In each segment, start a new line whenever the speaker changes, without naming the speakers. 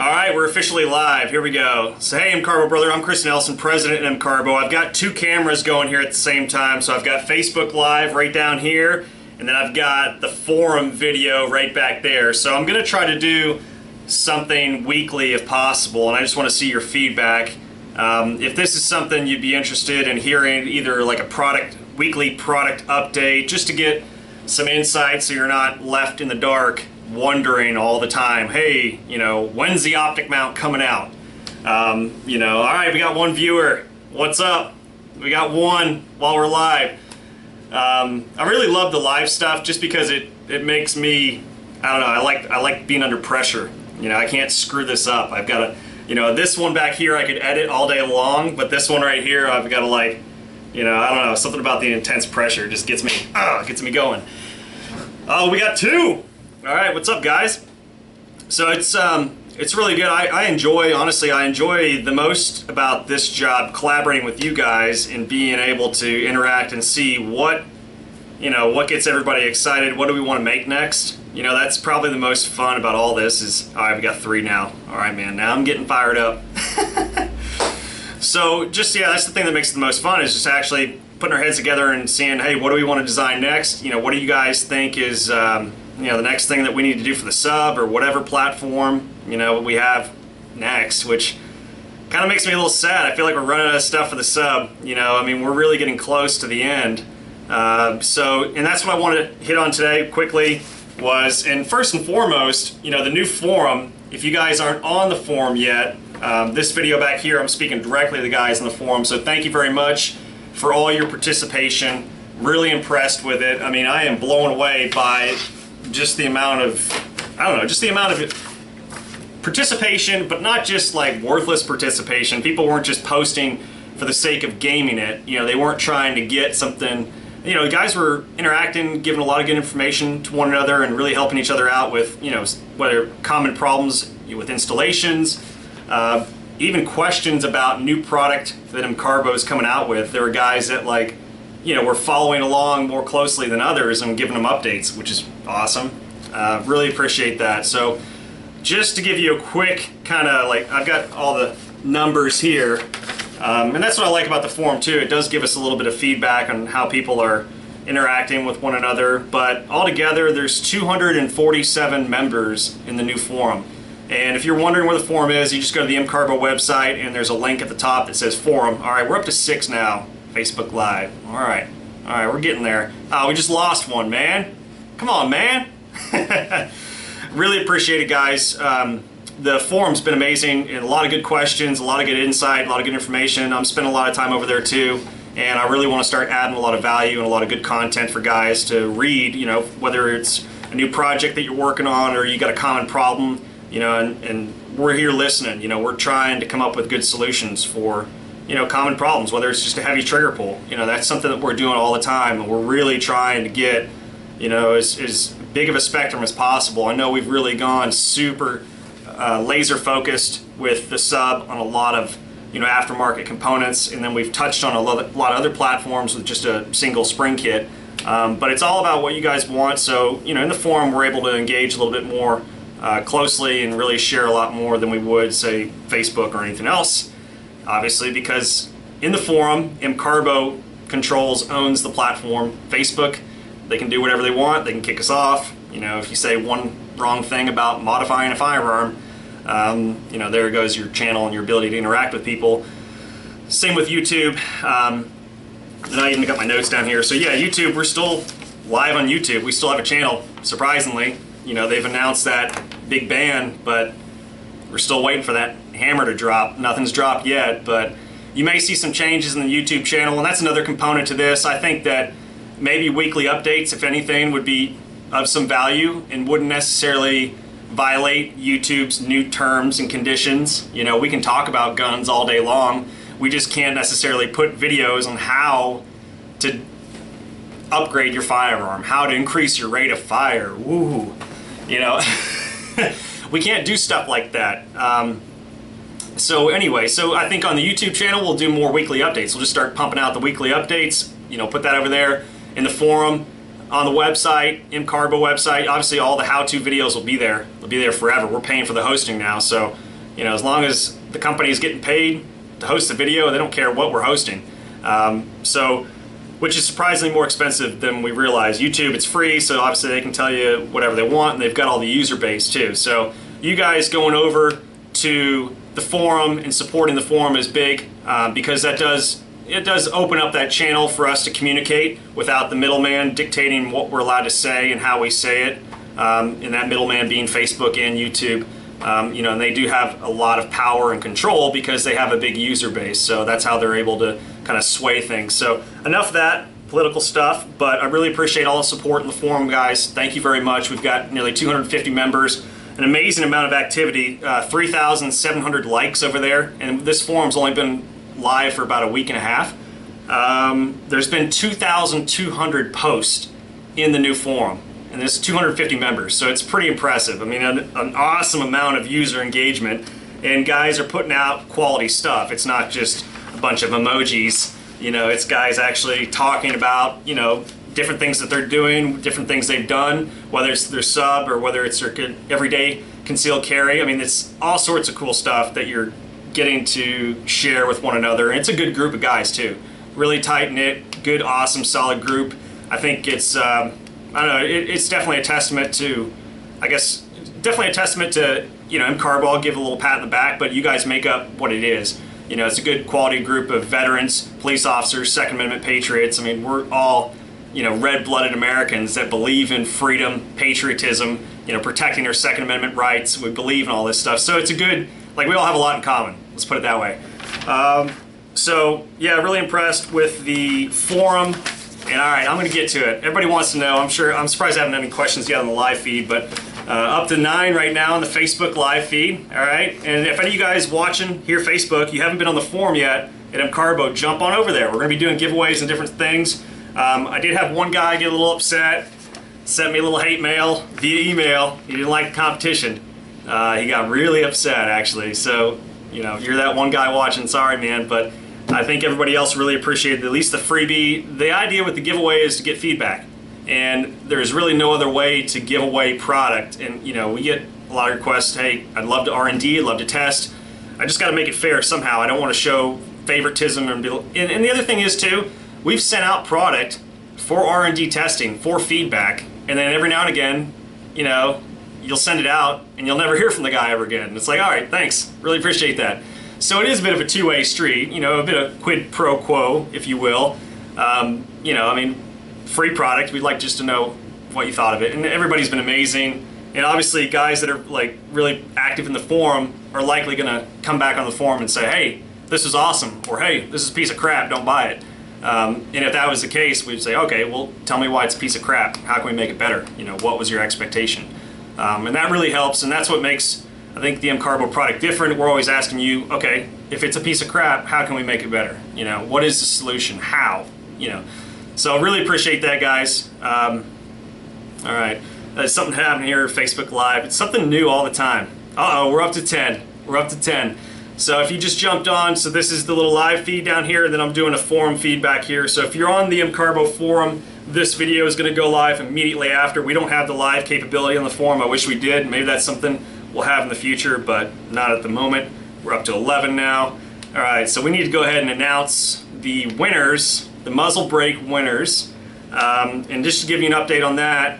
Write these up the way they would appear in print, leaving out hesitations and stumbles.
All right, we're officially live. Here we go. So, hey, MCarbo brother. I'm Chris Nelson, president of MCarbo. I've got two cameras going here at the same time. So I've got Facebook Live right down here, and then I've got the forum video right back there. So I'm going to try to do something weekly if possible, and I just want to see your feedback. If this is something you'd be interested in hearing, either like a weekly product update, just to get some insight so you're not left in the dark wondering all the time, hey, when's the optic mount coming out? All right, we got one viewer. What's up? We got one while we're live. I really love the live stuff just because it makes me, I don't know, I like being under pressure. I can't screw this up. I've got to, this one back here I could edit all day long, but this one right here I've got to I don't know, something about the intense pressure just gets me going. Oh, we got two. All right, what's up, guys? So it's really good. I enjoy the most about this job collaborating with you guys and being able to interact and see what gets everybody excited. What do we want to make next? That's probably the most fun about all this is, all right, we got three now. All right, man, now I'm getting fired up. So that's the thing that makes it the most fun, is just actually putting our heads together and seeing, hey, what do we want to design next? What do you guys think is the next thing that we need to do for the sub or whatever platform we have next, which kind of makes me a little sad. I feel like we're running out of stuff for the sub. We're really getting close to the end. And that's what I wanted to hit on today quickly and first and foremost, the new forum. If you guys aren't on the forum yet, this video back here, I'm speaking directly to the guys on the forum, so thank you very much for all your participation. Really impressed with it. I am blown away by just the amount of, participation, but not just like worthless participation. People weren't just posting for the sake of gaming it. They weren't trying to get something. The guys were interacting, giving a lot of good information to one another and really helping each other out with, whether common problems with installations, even questions about new product that MCarbo is coming out with. There were guys that were following along more closely than others and giving them updates, which is awesome. Really appreciate that. So just to give you a quick kind of I've got all the numbers here, and that's what I like about the forum too. It does give us a little bit of feedback on how people are interacting with one another, but altogether there's 247 members in the new forum. And if you're wondering where the forum is, you just go to the MCarbo website and there's a link at the top that says forum. All right, we're up to 6 now. Facebook Live. All right, we're getting there. We just lost one, man. Come on, man. Really appreciate it, guys. The forum's been amazing, and a lot of good questions, a lot of good insight, a lot of good information. I'm spending a lot of time over there too, and I really want to start adding a lot of value and a lot of good content for guys to read, whether it's a new project that you're working on or you got a common problem, and we're here listening. We're trying to come up with good solutions for common problems, whether it's just a heavy trigger pull. That's something that we're doing all the time, and we're really trying to get as big of a spectrum as possible. I know we've really gone super laser focused with the sub on a lot of aftermarket components, and then we've touched on a lot of other platforms with just a single spring kit, but it's all about what you guys want. So in the forum we're able to engage a little bit more closely and really share a lot more than we would, say, Facebook or anything else, obviously, because in the forum MCarbo owns the platform. Facebook, they can do whatever they want. They can kick us off. If you say one wrong thing about modifying a firearm, there goes your channel and your ability to interact with people. Same with YouTube. And I even got my notes down here. So yeah, YouTube, we're still live on YouTube. We still have a channel, surprisingly. They've announced that big ban, but we're still waiting for that hammer to drop. Nothing's dropped yet, but you may see some changes in the YouTube channel, and that's another component to this. I think that maybe weekly updates, if anything, would be of some value and wouldn't necessarily violate YouTube's new terms and conditions. We can talk about guns all day long. We just can't necessarily put videos on how to upgrade your firearm, how to increase your rate of fire. Woo, we can't do stuff like that. So I think on the YouTube channel we'll do more weekly updates. We'll just start pumping out the weekly updates. Put that over there in the forum. On the website, MCarbo website, obviously all the how-to videos will be there. They'll be there forever. We're paying for the hosting now, so You know, as long as the company is getting paid to host the video, they don't care what we're hosting. Which is surprisingly more expensive than we realize. YouTube, it's free, so obviously they can tell you whatever they want, and they've got all the user base too. So you guys going over to the forum and supporting the forum is big, because it does open up that channel for us to communicate without the middleman dictating what we're allowed to say and how we say it, and that middleman being Facebook and YouTube. You know, and they do have a lot of power and control because they have a big user base, so that's how they're able to kind of sway things. So enough of that political stuff, but I really appreciate all the support in the forum, guys. Thank you very much. We've got nearly 250 members, an amazing amount of activity, 3,700 likes over there, and this forum's only been live for about a week and a half. There's been 2,200 posts in the new forum, and there's 250 members, so it's pretty impressive. I mean, an awesome amount of user engagement, and guys are putting out quality stuff. It's not just a bunch of emojis, you know, it's guys actually talking about, you know, different things that they're doing, different things they've done, whether it's their sub or whether it's their everyday concealed carry. I mean, it's all sorts of cool stuff that you're getting to share with one another, and it's a good group of guys too. Really tight-knit, good, awesome, solid group. I think it's, I don't know, it's definitely a testament to, I guess, definitely a testament to, you know, MCarbo. I'll give a little pat on the back, but you guys make up what it is. You know, it's a good quality group of veterans, police officers, Second Amendment patriots. I mean, we're all, you know, red-blooded Americans that believe in freedom, patriotism, you know, protecting our Second Amendment rights. We believe in all this stuff. So it's a good, like, we all have a lot in common. Let's put it that way. So, yeah, really impressed with the forum. And all right, I'm going to get to it. Everybody wants to know. I'm surprised I haven't had any questions yet on the live feed, but up to 9 right now on the Facebook live feed. All right, and if any of you guys watching here Facebook, you haven't been on the forum yet at MCarbo, jump on over there. We're going to be doing giveaways and different things. I did have one guy get a little upset, sent me a little hate mail via email. He didn't like the competition. He got really upset, actually. So, you know, you're that one guy watching. Sorry, man, but I think everybody else really appreciated at least the freebie. The idea with the giveaway is to get feedback, and there's really no other way to give away product. And you know, we get a lot of requests. Hey, I'd love to R&D, I'd love to test. I just got to make it fair somehow. I don't want to show favoritism and the other thing is too, we've sent out product for R&D testing, for feedback, and then every now and again, you know, you'll send it out and you'll never hear from the guy ever again. And it's like, all right, thanks, really appreciate that. So it is a bit of a two-way street, you know, a bit of quid pro quo, if you will. You know, I mean, free product, we'd like just to know what you thought of it. And everybody's been amazing. And obviously guys that are like really active in the forum are likely gonna come back on the forum and say, hey, this is awesome, or hey, this is a piece of crap, don't buy it. And if that was the case, we'd say, okay, well, tell me why it's a piece of crap. How can we make it better? You know, what was your expectation? And that really helps, and that's what makes, I think, the MCarbo product different. We're always asking you, okay, if it's a piece of crap, how can we make it better? You know, what is the solution? How? You know, so really appreciate that, guys. All right, something happened here, Facebook Live. It's something new all the time. Uh-oh, we're up to 10. We're up to 10. So if you just jumped on, so this is the little live feed down here, and then I'm doing a forum feedback here. So if you're on the MCarbo forum, this video is going to go live immediately after. We don't have the live capability on the forum. I wish we did. Maybe that's something we'll have in the future, but not at the moment. We're up to 11 now. All right, so we need to go ahead and announce the winners, the muzzle brake winners. And just to give you an update on that,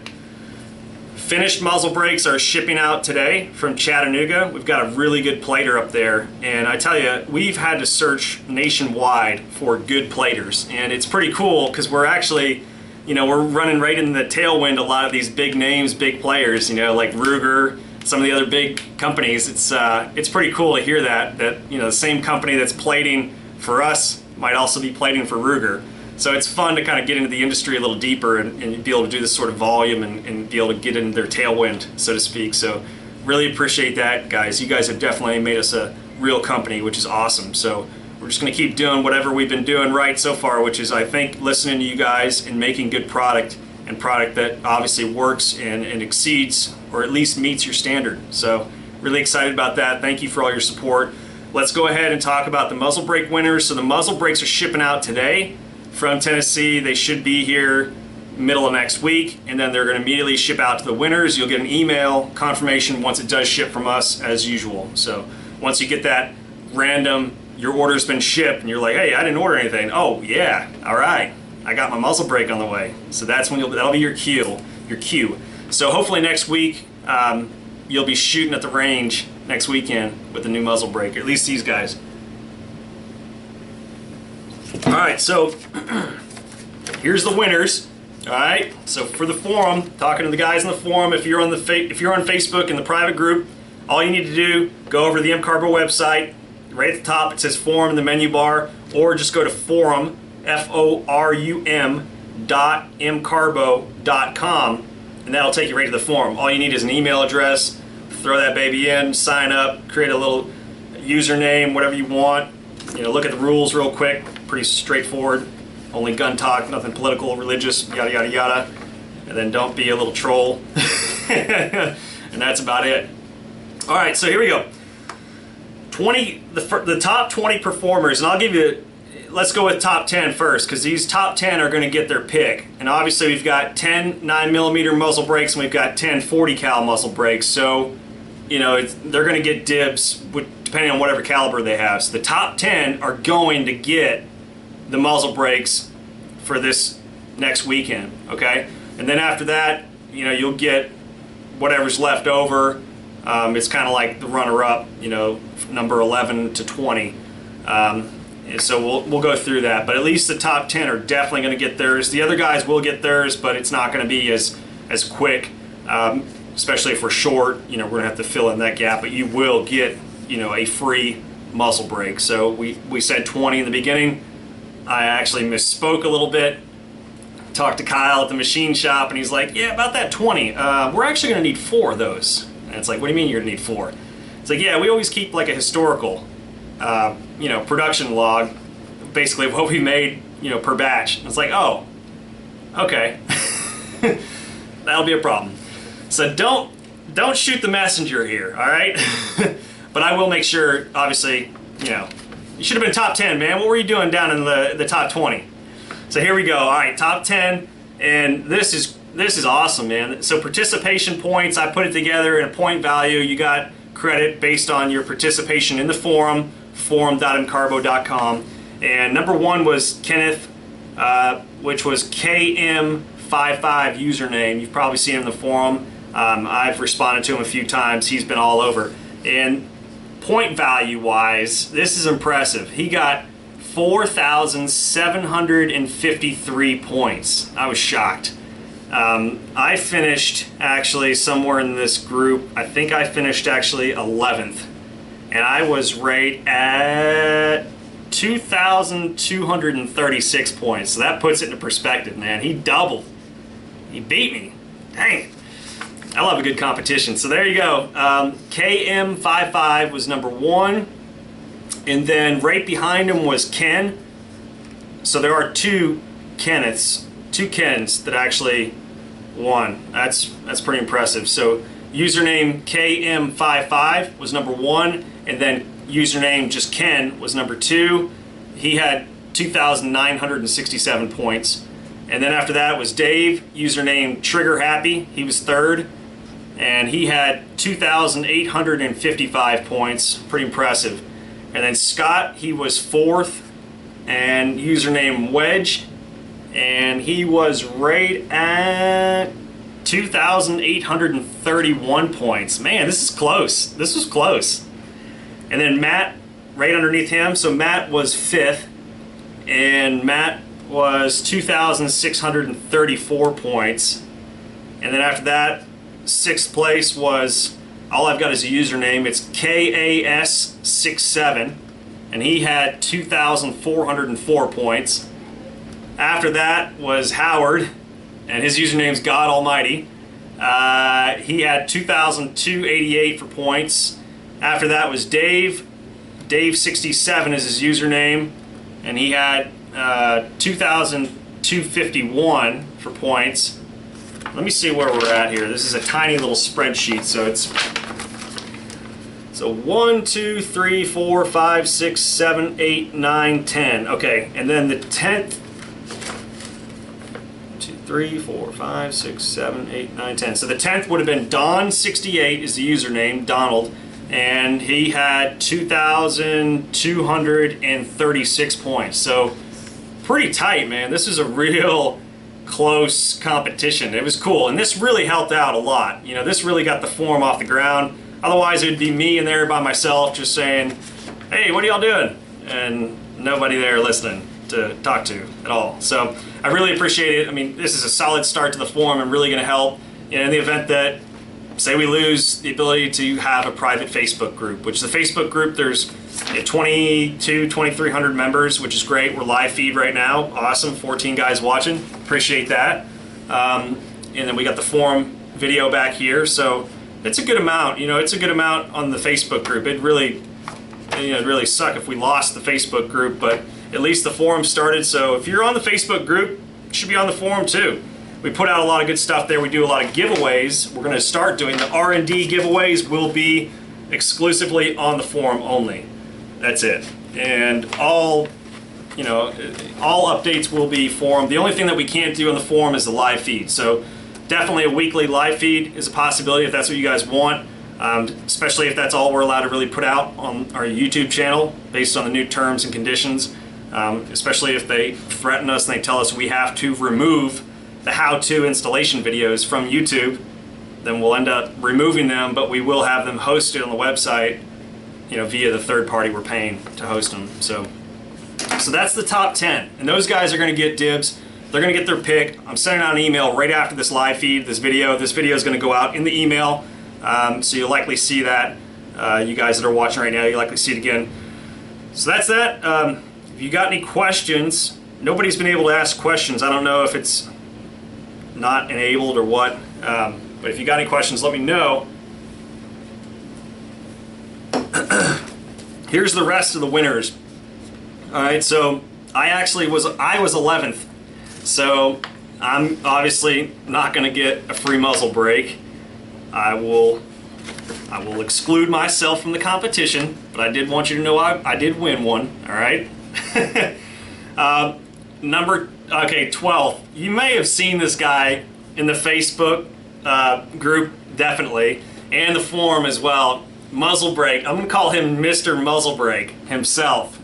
finished muzzle brakes are shipping out today from Chattanooga. We've got a really good plater up there, and I tell you, we've had to search nationwide for good platers, and it's pretty cool because we're actually, you know, we're running right in the tailwind a lot of these big names, big players, you know, like Ruger, some of the other big companies. It's pretty cool to hear that you know, the same company that's plating for us might also be plating for Ruger. So it's fun to kind of get into the industry a little deeper and be able to do this sort of volume and be able to get in their tailwind, so to speak. So really appreciate that, guys. You guys have definitely made us a real company, which is awesome. So we're just going to keep doing whatever we've been doing right so far, which is, I think, listening to you guys and making good product, and product that obviously works and exceeds or at least meets your standard. So really excited about that. Thank you for all your support. Let's go ahead and talk about the muzzle brake winners. So the muzzle brakes are shipping out today from Tennessee. They should be here middle of next week, and then they're going to immediately ship out to the winners. You'll get an email confirmation once it does ship from us as usual. So once you get that random, your order's been shipped, and you're like, hey, I didn't order anything. Oh yeah, all right, I got my muzzle brake on the way. So that's when that'll be your cue. So hopefully next week you'll be shooting at the range next weekend with the new muzzle brake, or at least these guys. All right, so here's the winners. All right, so for the forum, talking to the guys in the forum, if you're on Facebook in the private group, all you need to do, go over to the MCarbo website. Right at the top, it says forum in the menu bar, or just go to forum, forum.mcarbo.com, and that'll take you right to the forum. All you need is an email address. Throw that baby in, sign up, create a little username, whatever you want. You know, look at the rules real quick. Pretty straightforward. Only gun talk, nothing political, religious, yada yada yada. And then don't be a little troll. And that's about it. All right, so here we go. The top 20 performers, and I'll give you. Let's go with top 10 first, because these top 10 are going to get their pick. And obviously we've got 10 9mm muzzle brakes, and we've got 10 40 cal muzzle brakes. So, you know, they're going to get dibs depending on whatever caliber they have. So the top 10 are going to get the muzzle brakes for this next weekend, okay? And then after that, you know, you'll get whatever's left over. It's kind of like the runner-up, you know, number 11 to 20. And so we'll go through that, but at least the top 10 are definitely going to get theirs. The other guys will get theirs, but it's not going to be as quick, especially if we're short. You know, we're going to have to fill in that gap, but you will get, you know, a free muzzle brake. So we said 20 in the beginning. I actually misspoke a little bit. Talked to Kyle at the machine shop, and he's like, yeah, about that 20. We're actually going to need 4 of those. And it's like, what do you mean you're going to need 4? It's like, yeah, we always keep like a historical you know, production log, basically of what we made, you know, per batch. And it's like, oh, okay, that'll be a problem. So don't shoot the messenger here, all right? But I will make sure, obviously, you know, you should have been top 10, man. What were you doing down in the top 20? So here we go. All right, top 10, and this is awesome, man. So participation points, I put it together in a point value. You got credit based on your participation in the forum, forum.mcarbo.com. And number 1 was Kenneth, which was KM55 username. You've probably seen him in the forum. I've responded to him a few times. He's been all over. And point value wise, this is impressive. He got 4,753 points. I was shocked. I finished actually somewhere in this group. I think I finished actually 11th. And I was right at 2,236 points. So that puts it into perspective, man. He doubled. He beat me. Dang. I love a good competition. So there you go. KM55 was number 1. And then right behind him was Ken. So there are 2 Kenneths, 2 Kens that actually won. That's pretty impressive. So username KM55 was number 1, and then username just Ken was number 2. He had 2,967 points. And then after that was Dave, username Trigger Happy. He was 3rd, and he had 2,855 points. Pretty impressive. And then Scott, he was 4th, and username Wedge, and he was right at 2,831 points. Man, this is close. This was close. And then Matt, right underneath him. So Matt was 5th, and Matt was 2,634 points. And then after that, 6th place was, all I've got is a username. It's KAS67, and he had 2,404 points. After that was Howard, and his username's God Almighty. He had 2,288 for points. After that was Dave. Dave67 is his username, and he had 2,251 for points. Let me see where we're at here. This is a tiny little spreadsheet, so it's 1, 2, 3, 4, 5, 6, 7, 8, 9, 10. Okay, and then the 10th. 2, 3, 4, 5, 6, 7, 8, 9, 10. So the 10th would have been Don68 is the username, Donald. and he had 2,236 points. So pretty tight, man. This is a real close competition. It was cool, and this really helped out a lot. You know, this really got the forum off the ground. Otherwise, it'd be me in there by myself just saying, hey, what are y'all doing? And nobody there listening to talk to at all. So I really appreciate it. I mean, this is a solid start to the forum and really going to help, you know, in the event that, say we lose the ability to have a private Facebook group, which the Facebook group, there's 2,300 members, which is great. We're live feed right now. Awesome. 14 guys watching. Appreciate that. And then we got the forum video back here. So it's a good amount. You know, it's a good amount on the Facebook group. It really, you know, it'd really suck if we lost the Facebook group, but at least the forum started. So if you're on the Facebook group, you should be on the forum too. We put out a lot of good stuff there. We do a lot of giveaways. We're going to start doing the R&D giveaways. Will be exclusively on the forum only. That's it. And all, you know, all updates will be forum. The only thing that we can't do on the forum is the live feed. So definitely a weekly live feed is a possibility if that's what you guys want. Especially if that's all we're allowed to really put out on our YouTube channel based on the new terms and conditions. Especially if they threaten us and they tell us we have to remove the how-to installation videos from YouTube, then we'll end up removing them, but we will have them hosted on the website, you know, via the third party we're paying to host them. So that's the top 10, and those guys are going to get dibs. They're going to get their pick. I'm sending out an email right after this live feed, this video. This video is going to go out in the email, so you'll likely see that. You guys that are watching right now, you'll likely see it again. So that's that. If you got any questions, nobody's been able to ask questions. I don't know if it's not enabled or what, but if you got any questions, let me know. Here's the rest of the winners. All right, so I was 11th, so I'm obviously not going to get a free muzzle brake. I will exclude myself from the competition, but I did want you to know I did win one. All right. Okay, 12th. You may have seen this guy in the Facebook group, definitely, and the forum as well. Muzzle brake. I'm going to call him Mr. Muzzle Brake himself.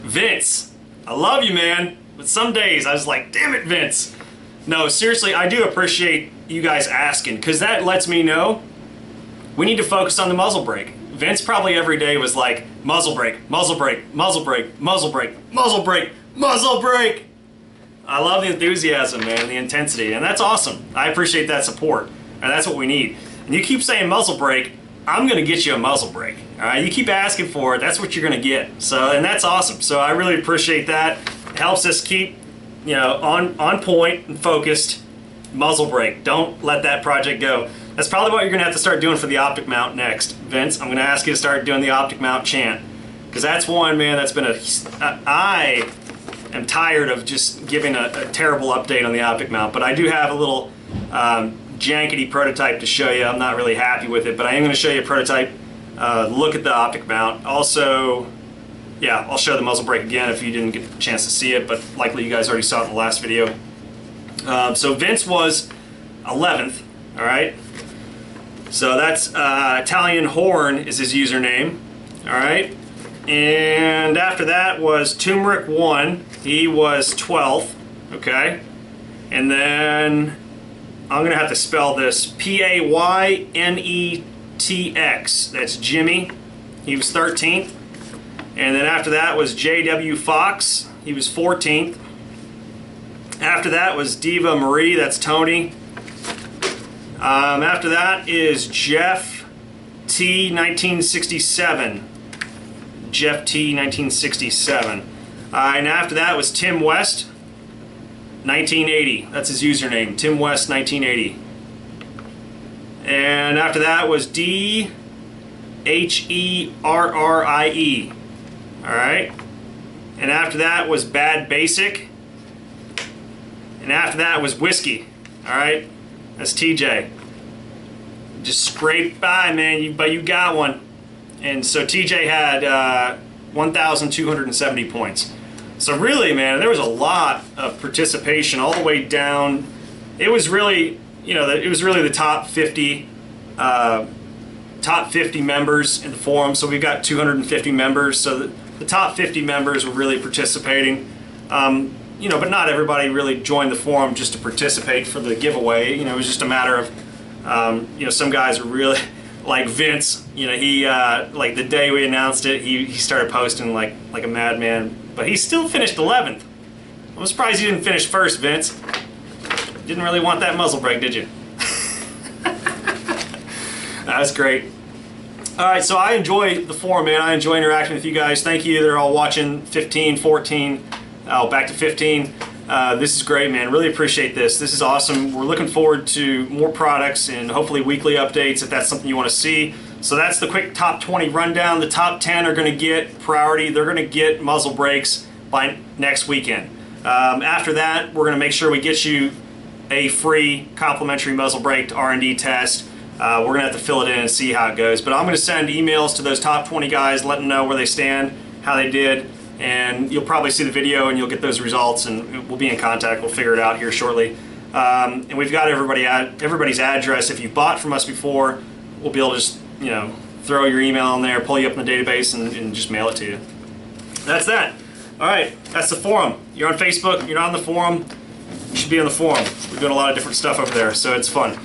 Vince, I love you, man. But some days I was like, damn it, Vince. No, seriously, I do appreciate you guys asking, because that lets me know we need to focus on the muzzle brake. Vince probably every day was like, muzzle brake, muzzle brake, muzzle brake, muzzle brake, muzzle brake, muzzle brake. I love the enthusiasm, man, the intensity, and that's awesome. I appreciate that support, and that's what we need. And you keep saying muzzle brake, I'm going to get you a muzzle brake. All right, you keep asking for it, that's what you're going to get. So, and that's awesome. So I really appreciate that. It helps us keep, you know, on point and focused. Muzzle brake. Don't let that project go. That's probably what you're going to have to start doing for the optic mount next, Vince. I'm going to ask you to start doing the optic mount chant, because that's one, man, that's been I am tired of just giving a terrible update on the optic mount, but I do have a little jankety prototype to show you. I'm not really happy with it, but I am going to show you a prototype. Look at the optic mount. Also, yeah, I'll show the muzzle brake again if you didn't get a chance to see it, but likely you guys already saw it in the last video. So Vince was 11th, all right? So that's Italian Horn is his username, all right? And after that was Turmeric 1. He was 12th, okay? And then I'm going to have to spell this, Paynetx. That's Jimmy. He was 13th. And then after that was JW Fox. He was 14th. After that was Diva Marie. That's Tony. After that is Jeff T 1967. Jeff T 1967. And after that was Tim West 1980. That's his username, Tim West 1980. And after that was DHERRIE. All right. And after that was Bad Basic. And after that was Whiskey. All right. That's TJ. Just scraped by, man, but you got one. And so TJ had 1,270 points. So really, man, there was a lot of participation all the way down. It was really, you know, it was really the top 50 top 50 members in the forum. So we've got 250 members. So the top 50 members were really participating. You know, but not everybody really joined the forum just to participate for the giveaway. You know, it was just a matter of, you know, some guys were really, like Vince, you know, he, like the day we announced it, he started posting like a madman, but he still finished 11th. I'm surprised you didn't finish first, Vince. Didn't really want that muzzle brake, did you? That's great. All right, so I enjoy the forum, man. I enjoy interacting with you guys. Thank you. They're all watching 15, 14, back to 15. This is great, man. Really appreciate this. This is awesome. We're looking forward to more products and hopefully weekly updates if that's something you want to see. So that's the quick top 20 rundown. The top 10 are going to get priority. They're going to get muzzle brakes by next weekend. After that, we're going to make sure we get you a free complimentary muzzle brake R&D test. We're going to have to fill it in and see how it goes. But I'm going to send emails to those top 20 guys, letting them know where they stand, how they did, and you'll probably see the video and you'll get those results, and we'll be in contact. We'll figure it out here shortly. And we've got everybody's address. If you've bought from us before, we'll be able to just, you know, throw your email in there, pull you up in the database, and just mail it to you. That's that. All right, that's the forum. You're on Facebook, you're not on the forum, you should be on the forum. We're doing a lot of different stuff over there, so it's fun.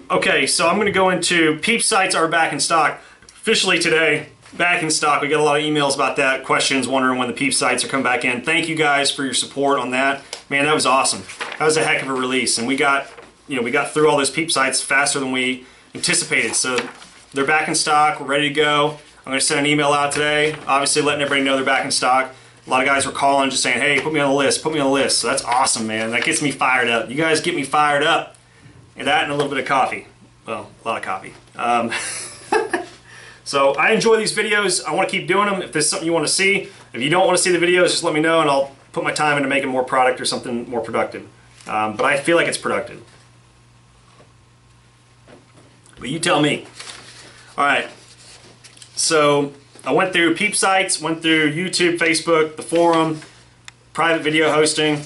Okay, so I'm going to go into PEEP sights are back in stock. Officially today, back in stock. We got a lot of emails about that, questions, wondering when the PEEP sights are coming back in. Thank you guys for your support on that. Man, that was awesome. That was a heck of a release, and we got through all those PEEP sights faster than we anticipated. So they're back in stock. We're ready to go. I'm going to send an email out today, obviously letting everybody know they're back in stock. A lot of guys were calling, just saying, hey, put me on the list, put me on the list. So that's awesome, man. That gets me fired up. You guys get me fired up. And that and a little bit of coffee. Well, a lot of coffee. So I enjoy these videos. I want to keep doing them. If there's something you want to see, if you don't want to see the videos, just let me know and I'll put my time into making more product or something more productive. But I feel like it's productive. But you tell me. All right. So I went through PEEP sites, went through YouTube, Facebook, the forum, private video hosting.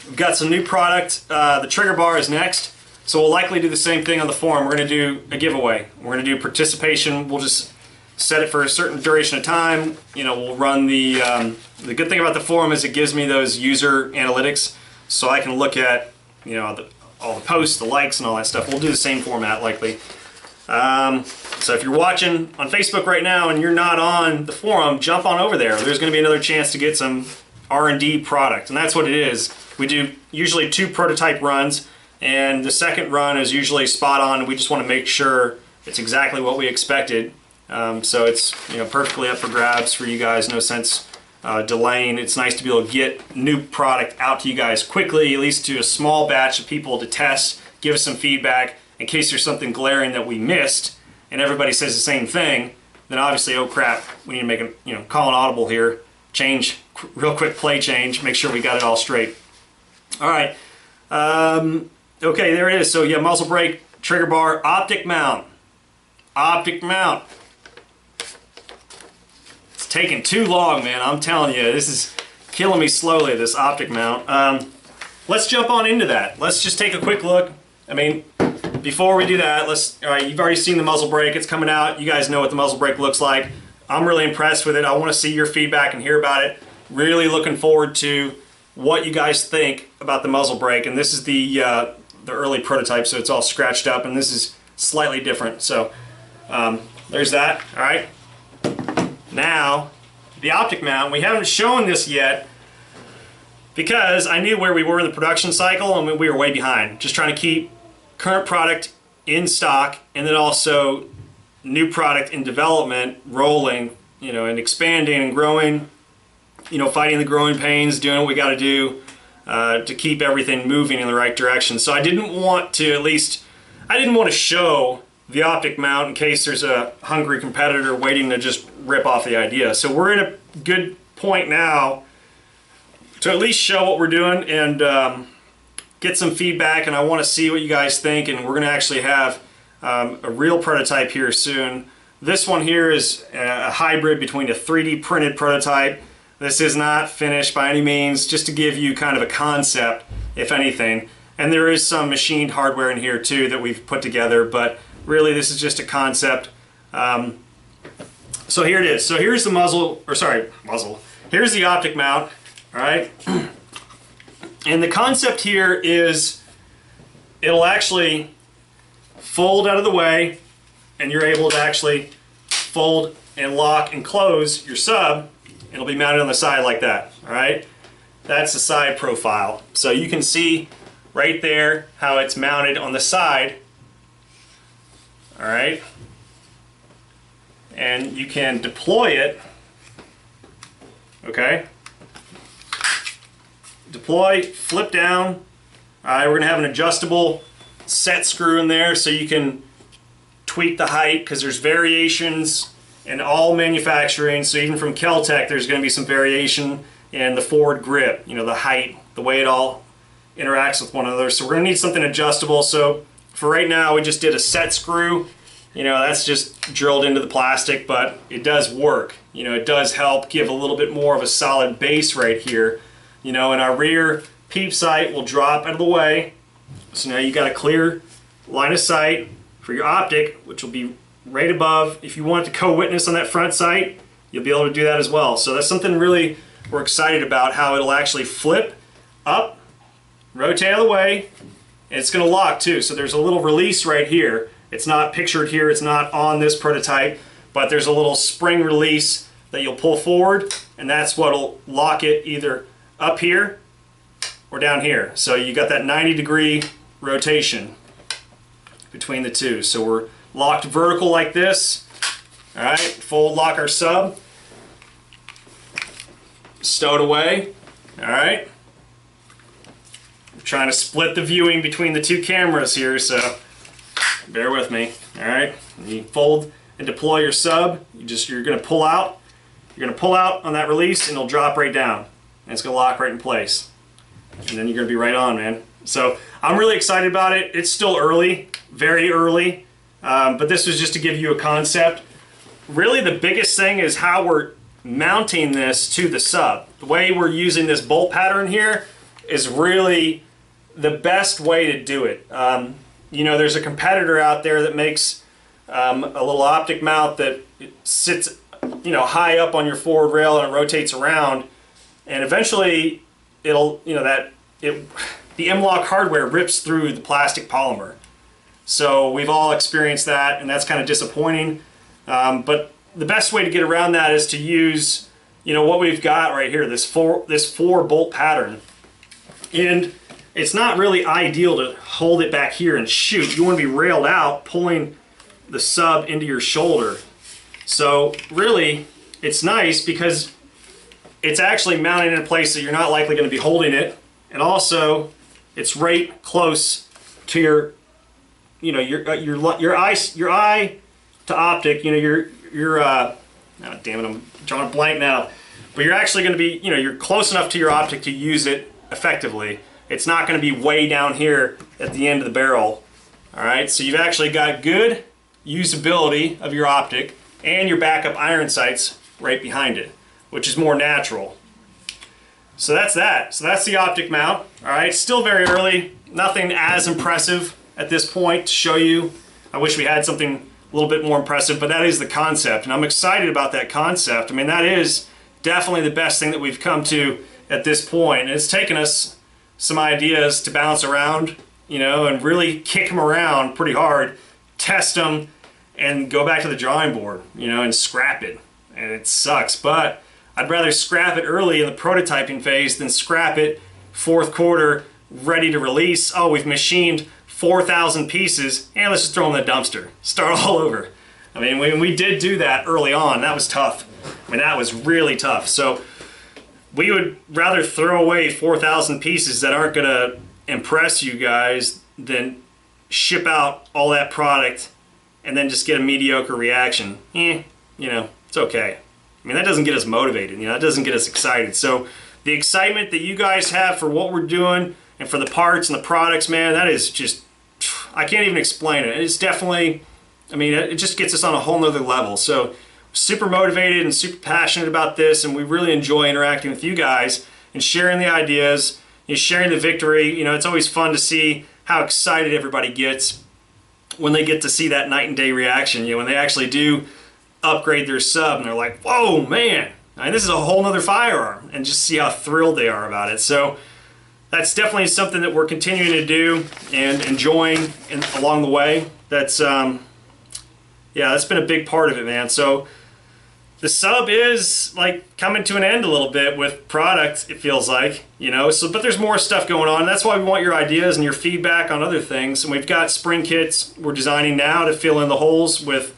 We've got some new product. The trigger bar is next. So we'll likely do the same thing on the forum. We're going to do a giveaway. We're going to do participation. We'll just set it for a certain duration of time. You know, we'll run the good thing about the forum is it gives me those user analytics, so I can look at, you know, all the posts, the likes, and all that stuff. We'll do the same format likely. So if you're watching on Facebook right now and you're not on the forum, jump on over there. There's going to be another chance to get some R&D product, and that's what it is. We do usually 2 prototype runs. And the second run is usually spot on. We just want to make sure it's exactly what we expected. So it's, you know, perfectly up for grabs for you guys. No sense delaying. It's nice to be able to get new product out to you guys quickly, at least to a small batch of people to test, give us some feedback in case there's something glaring that we missed and everybody says the same thing. Then obviously, oh crap, we need to make a, you know, call an audible here, change, real quick play change, make sure we got it all straight. All right. Okay, there it is. So yeah, muzzle brake, trigger bar, optic mount. Optic mount. It's taking too long, man. I'm telling you, this is killing me slowly, this optic mount. Let's jump on into that. Let's just take a quick look. I mean, before we do that, all right, you've already seen the muzzle brake. It's coming out. You guys know what the muzzle brake looks like. I'm really impressed with it. I want to see your feedback and hear about it. Really looking forward to what you guys think about the muzzle brake. And this is the early prototype, so it's all scratched up, and this is slightly different. So there's that. All right. Now the optic mount. We haven't shown this yet because I knew where we were in the production cycle, and we were way behind. Just trying to keep current product in stock, and then also new product in development rolling, you know, and expanding and growing. You know, fighting the growing pains, doing what we got to do to keep everything moving in the right direction. So I didn't want to show the optic mount in case there's a hungry competitor waiting to just rip off the idea. So we're in a good point now to at least show what we're doing and get some feedback, and I want to see what you guys think, and we're going to actually have a real prototype here soon. This one here is a hybrid between a 3D printed prototype. This is not finished by any means, just to give you kind of a concept, if anything. And there is some machined hardware in here too that we've put together, but really this is just a concept. So here it is. So here's the muzzle, or sorry, muzzle. Here's the optic mount, all right? And the concept here is it'll actually fold out of the way, and you're able to actually fold and lock and close your sub. It'll be mounted on the side like that, all right? That's the side profile. So you can see right there how it's mounted on the side, all right? And you can deploy it, okay? Deploy, flip down. All right, we're gonna have an adjustable set screw in there so you can tweak the height, because there's variations in all manufacturing. So even from Kel-Tec, there's gonna be some variation in the forward grip, you know, the height, the way it all interacts with one another. So we're gonna need something adjustable. So for right now, we just did a set screw. You know, that's just drilled into the plastic, but it does work. You know, it does help give a little bit more of a solid base right here. You know, and our rear peep sight will drop out of the way. So now you got a clear line of sight for your optic, which will be right above. If you want to co-witness on that front sight, you'll be able to do that as well. So that's something really we're excited about, how it'll actually flip up, rotate out of the way, and it's going to lock too. So there's a little release right here. It's not pictured here, it's not on this prototype, but there's a little spring release that you'll pull forward, and that's what'll lock it either up here or down here. So you got that 90-degree rotation between the two. So we're locked vertical like this. All right, fold lock our sub, stowed away. All right, I'm trying to split the viewing between the two cameras here, so bear with me. All right, you fold and deploy your sub. You're going to pull out. You're going to pull out on that release, and it'll drop right down, and it's going to lock right in place. And then you're going to be right on, man. So I'm really excited about it. It's still early, very early, but this was just to give you a concept. Really, the biggest thing is how we're mounting this to the sub. The way we're using this bolt pattern here is really the best way to do it. You know, there's a competitor out there that makes a little optic mount that sits, you know, high up on your forward rail, and it rotates around, and eventually it'll, you know, the M-LOK hardware rips through the plastic polymer. So we've all experienced that, and that's kind of disappointing. But the best way to get around that is to use, you know, what we've got right here, this four bolt pattern. And it's not really ideal to hold it back here and shoot. You want to be railed out, pulling the sub into your shoulder. So really, it's nice because it's actually mounted in a place that you're not likely going to be holding it, and also it's right close to your, you know, your eye to optic. You know, oh, damn it, I'm drawing a blank now. But you're actually going to be, you know, you're close enough to your optic to use it effectively. It's not going to be way down here at the end of the barrel. All right, so you've actually got good usability of your optic, and your backup iron sights right behind it, which is more natural. So that's that. So that's the optic mount. All right, still very early. Nothing as impressive at this point to show you. I wish we had something a little bit more impressive, but that is the concept, and I'm excited about that concept. I mean, that is definitely the best thing that we've come to at this point. And it's taken us some ideas to bounce around, you know, and really kick them around pretty hard, test them, and go back to the drawing board, you know, and scrap it. And it sucks, but I'd rather scrap it early in the prototyping phase than scrap it fourth quarter, ready to release. Oh, we've machined 4,000 pieces, and let's just throw them in the dumpster. Start all over. I mean, when we did do that early on, that was tough. I mean, that was really tough. So we would rather throw away 4,000 pieces that aren't gonna impress you guys than ship out all that product and then just get a mediocre reaction. You know, it's okay. I mean, that doesn't get us motivated, you know, that doesn't get us excited. So the excitement that you guys have for what we're doing and for the parts and the products, man, that is just, I can't even explain it. It's definitely, I mean, it just gets us on a whole nother level. So super motivated and super passionate about this, and we really enjoy interacting with you guys and sharing the ideas, and sharing the victory. You know, it's always fun to see how excited everybody gets when they get to see that night and day reaction, when they actually do upgrade their sub and they're like, whoa, man, I mean, this is a whole nother firearm, and just see how thrilled they are about it. So that's definitely something that we're continuing to do and enjoying along the way. That's, yeah, that's been a big part of it, man. So the sub is like coming to an end a little bit with product, it feels like, so, but there's more stuff going on. That's why we want your ideas and your feedback on other things. And we've got spring kits we're designing now to fill in the holes with,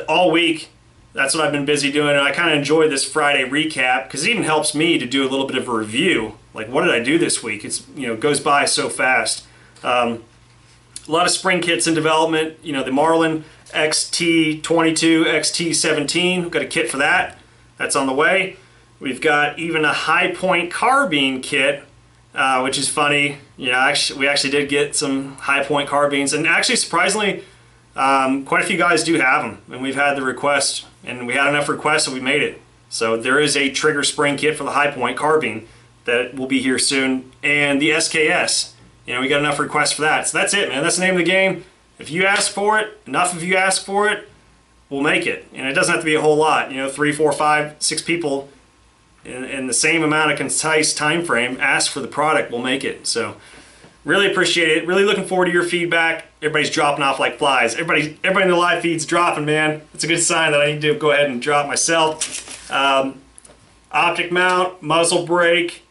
all week. That's what I've been busy doing, and I kind of enjoy this Friday recap because it even helps me to do a little bit of a review. Like, what did I do this week? It's goes by so fast. A lot of spring kits in development. The Marlin XT22, XT17. We've got a kit for that. That's on the way. We've got even a Hi-Point carbine kit, which is funny. We actually did get some Hi-Point carbines, and actually surprisingly, quite a few guys do have them, and we've had the request, and we had enough requests, so we made it. So there is a trigger spring kit for the Hi-Point carbine that will be here soon, and the SKS. We got enough requests for that. So that's it, man. That's the name of the game. If you ask for it, enough of you ask for it, we'll make it. And it doesn't have to be a whole lot. 3, 4, 5, 6 people in the same amount of concise time frame ask for the product, we'll make it. So really appreciate it. Really looking forward to your feedback. Everybody's dropping off like flies. Everybody in the live feed's dropping, man. It's a good sign that I need to go ahead and drop myself. Optic mount, muzzle brake,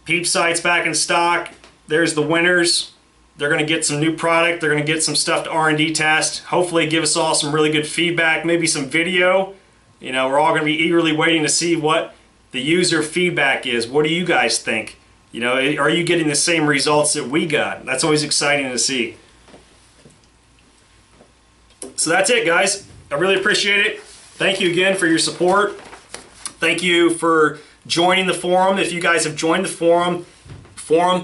peep sights back in stock. There's the winners. They're going to get some new product. They're going to get some stuff to R&D test. Hopefully give us all some really good feedback, maybe some video. We're all going to be eagerly waiting to see what the user feedback is. What do you guys think? Are you getting the same results that we got? That's always exciting to see. So that's it, guys. I really appreciate it. Thank you again for your support. Thank you for joining the forum. If you guys have joined the forum,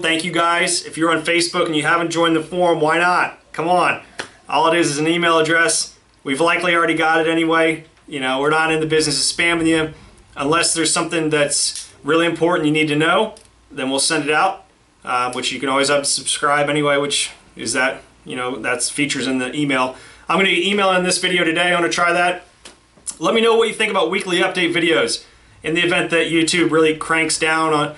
thank you guys. If you're on Facebook and you haven't joined the forum, why not? Come on. All it is an email address. We've likely already got it anyway. We're not in the business of spamming you. Unless there's something that's really important you need to know, then we'll send it out, which you can always unsubscribe anyway, which is that, that's features in the email. I'm going to be emailing this video today. I want to try that. Let me know what you think about weekly update videos in the event that YouTube really cracks down on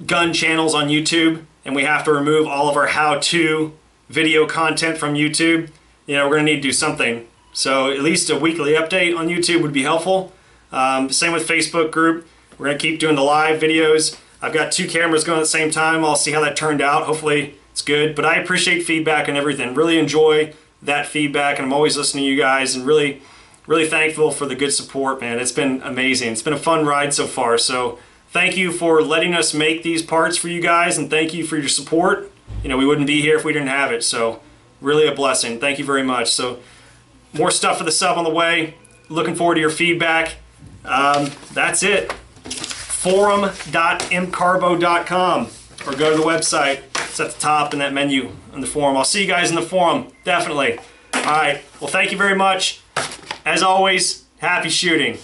gun channels on YouTube and we have to remove all of our how-to video content from YouTube. We're going to need to do something. So at least a weekly update on YouTube would be helpful. Same with Facebook group. We're going to keep doing the live videos. I've got 2 cameras going at the same time. I'll see how that turned out. Hopefully it's good. But I appreciate feedback and everything. Really enjoy that feedback, and I'm always listening to you guys, and really, really thankful for the good support, man. It's been amazing. It's been a fun ride so far. So thank you for letting us make these parts for you guys, and thank you for your support. We wouldn't be here if we didn't have it. So really a blessing. Thank you very much. So more stuff for the sub on the way. Looking forward to your feedback. That's it. Forum.mcarbo.com, or go to the website. It's at the top in that menu in the forum. I'll see you guys in the forum, definitely. All right, well, thank you very much. As always, happy shooting.